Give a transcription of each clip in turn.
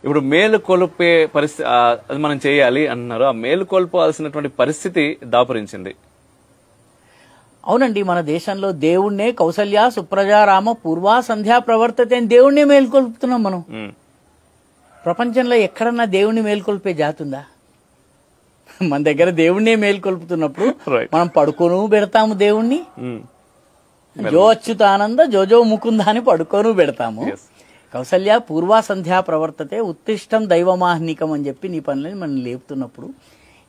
ఇప్పుడు మేలు కొల్పే పరిస్థితి అది మనం చేయాలి అంటున్నారు. ఆ మేలు కొల్పాల్సినటువంటి పరిస్థితి దాపురించింది. అవునండి, మన దేశంలో దేవుణ్ణే కౌసల్య సుప్రజారామ పూర్వా సంధ్యా ప్రవర్తతే అని దేవుణ్ణే మేల్కొల్పుతున్నాం మనం. ప్రపంచంలో ఎక్కడన్నా దేవుణ్ణి మేల్కొల్పే జాతి ఉందా? మన దగ్గర దేవుణ్ణే మేల్కొల్పుతున్నప్పుడు మనం పడుకోను పెడతాము దేవుణ్ణి. జో అచ్యుతానంద జోజో ముకుంద అని పడుకోను పెడతాము. కౌసల్య పూర్వా సంధ్యా ప్రవర్తతే ఉత్తిష్టం దైవమాహ్నికం అని చెప్పి నీ పనులని మనం లేపుతున్నప్పుడు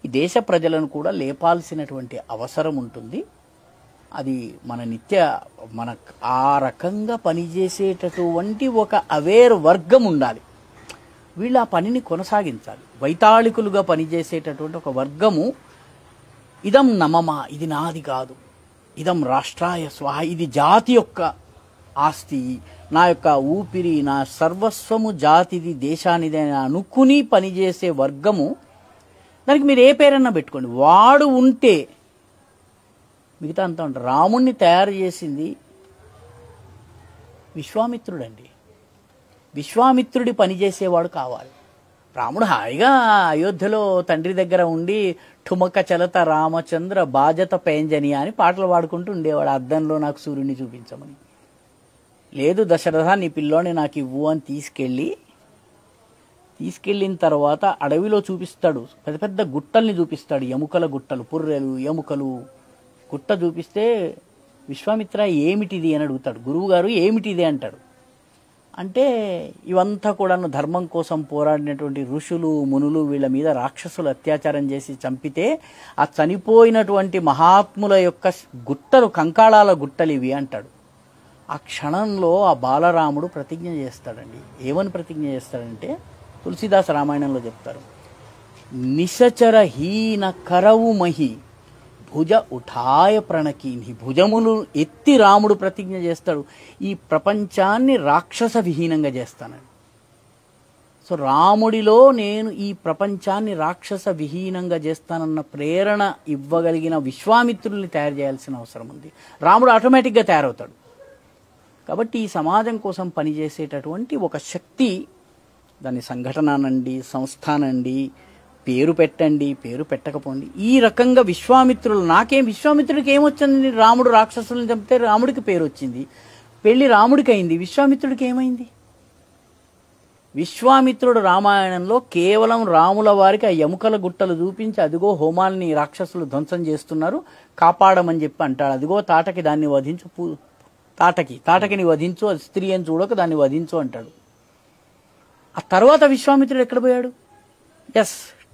ఈ దేశ ప్రజలను కూడా లేపాల్సినటువంటి అవసరం ఉంటుంది. అది మన ఆ రకంగా పనిచేసేటటువంటి ఒక అవేర్ వర్గం ఉండాలి. వీళ్ళు ఆ పనిని కొనసాగించాలి. వైతాళికులుగా పనిచేసేటటువంటి ఒక వర్గము, ఇదం నమమా, ఇది నాది కాదు, ఇదం రాష్ట్రాయ స్వాహ, ఇది జాతి యొక్క ఆస్తి, నా యొక్క ఊపిరి, నా సర్వస్వము జాతిది, దేశానిది అని అనుకుని పనిచేసే వర్గము. దానికి మీరు ఏ పేరన్నా పెట్టుకోండి, వాడు ఉంటే మిగతా అంతా ఉంటారు. రాముణ్ణి తయారు చేసింది విశ్వామిత్రుడండి. విశ్వామిత్రుడి పనిచేసేవాడు కావాలి. రాముడు హాయిగా అయోధ్యలో తండ్రి దగ్గర ఉండి ఠుమక చలత రామచంద్ర బాజత పేంజని అని పాటలు పాడుకుంటూ ఉండేవాడు. అద్దంలో నాకు సూర్యుని చూపించమని. లేదు దశరథ నీ పిల్లోని నాకు ఇవ్వు అని తీసుకెళ్ళిన తర్వాత అడవిలో చూపిస్తాడు. పెద్ద పెద్ద గుట్టల్ని చూపిస్తాడు, ఎముకల గుట్టలు, పుర్రెలు ఎముకలు. గుట్ట చూపిస్తే విశ్వామిత్ర ఏమిటిది అని అడుగుతాడు. గురువు గారు ఏమిటిది అంటాడు. అంటే ఇవంతా కూడా ధర్మం కోసం పోరాడినటువంటి ఋషులు మునులు వీళ్ళ మీద రాక్షసులు అత్యాచారం చేసి చంపితే ఆ చనిపోయినటువంటి మహాత్ముల యొక్క గుట్టలు, కంకాళాల గుట్టలు ఇవి అంటాడు. ఆ క్షణంలో ఆ బాలరాముడు ప్రతిజ్ఞ చేస్తాడండి. ఏమని ప్రతిజ్ఞ చేస్తాడంటే తులసీదాస రామాయణంలో చెప్తారు, నిశచర హీన కరవు మహి భుజ ఉఠాయ ప్రణకీని. భుజములు ఎత్తి రాముడు ప్రతిజ్ఞ చేస్తాడు, ఈ ప్రపంచాన్ని రాక్షస విహీనంగా చేస్తానని. సో రాముడిలో నేను ఈ ప్రపంచాన్ని రాక్షస విహీనంగా చేస్తానన్న ప్రేరణ ఇవ్వగలిగిన విశ్వామిత్రుల్ని తయారు చేయాల్సిన అవసరం ఉంది. రాముడు ఆటోమేటిక్గా తయారవుతాడు. కాబట్టి ఈ సమాజం కోసం పనిచేసేటటువంటి ఒక శక్తి, దాన్ని సంఘటననండి, సంస్థానండి, పేరు పెట్టండి, పేరు పెట్టకపోండి, ఈ రకంగా విశ్వామిత్రుడికి ఏమొచ్చింది? రాముడు రాక్షసులను చంపితే రాముడికి పేరు వచ్చింది, పెళ్లి రాముడికి అయింది, విశ్వామిత్రుడికి ఏమైంది? విశ్వామిత్రుడు రామాయణంలో కేవలం రాముల వారికి ఆ ఎముకల గుట్టలు చూపించి అదిగో హోమాల్ని రాక్షసులు ధ్వంసం చేస్తున్నారు కాపాడమని చెప్పి అంటాడు. అదిగో తాటకి దాన్ని వధించు, తాటకిని వధించు, అది స్త్రీ అని చూడక దాన్ని వధించు అంటాడు. ఆ తర్వాత విశ్వామిత్రుడు ఎక్కడ పోయాడు?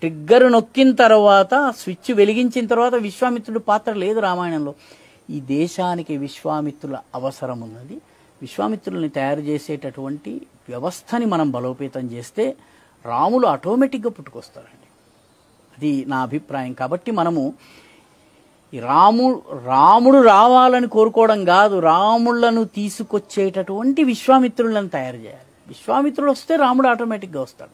ట్రిగ్గర్ నొక్కిన తర్వాత, స్విచ్ వెలిగించిన తర్వాత విశ్వామిత్రుడు పాత్ర లేదు రామాయణంలో. ఈ దేశానికి విశ్వామిత్రుల అవసరం ఉన్నది. విశ్వామిత్రుల్ని తయారు చేసేటటువంటి వ్యవస్థని మనం బలోపేతం చేస్తే రాములు ఆటోమేటిక్గా పుట్టుకొస్తారండి. అది నా అభిప్రాయం. కాబట్టి మనము ఈ రాముడు రావాలని కోరుకోవడం కాదు, రాముళ్లను తీసుకొచ్చేటటువంటి విశ్వామిత్రులను తయారు చేయాలి. విశ్వామిత్రుడు వస్తే రాముడు ఆటోమేటిక్గా వస్తాడు.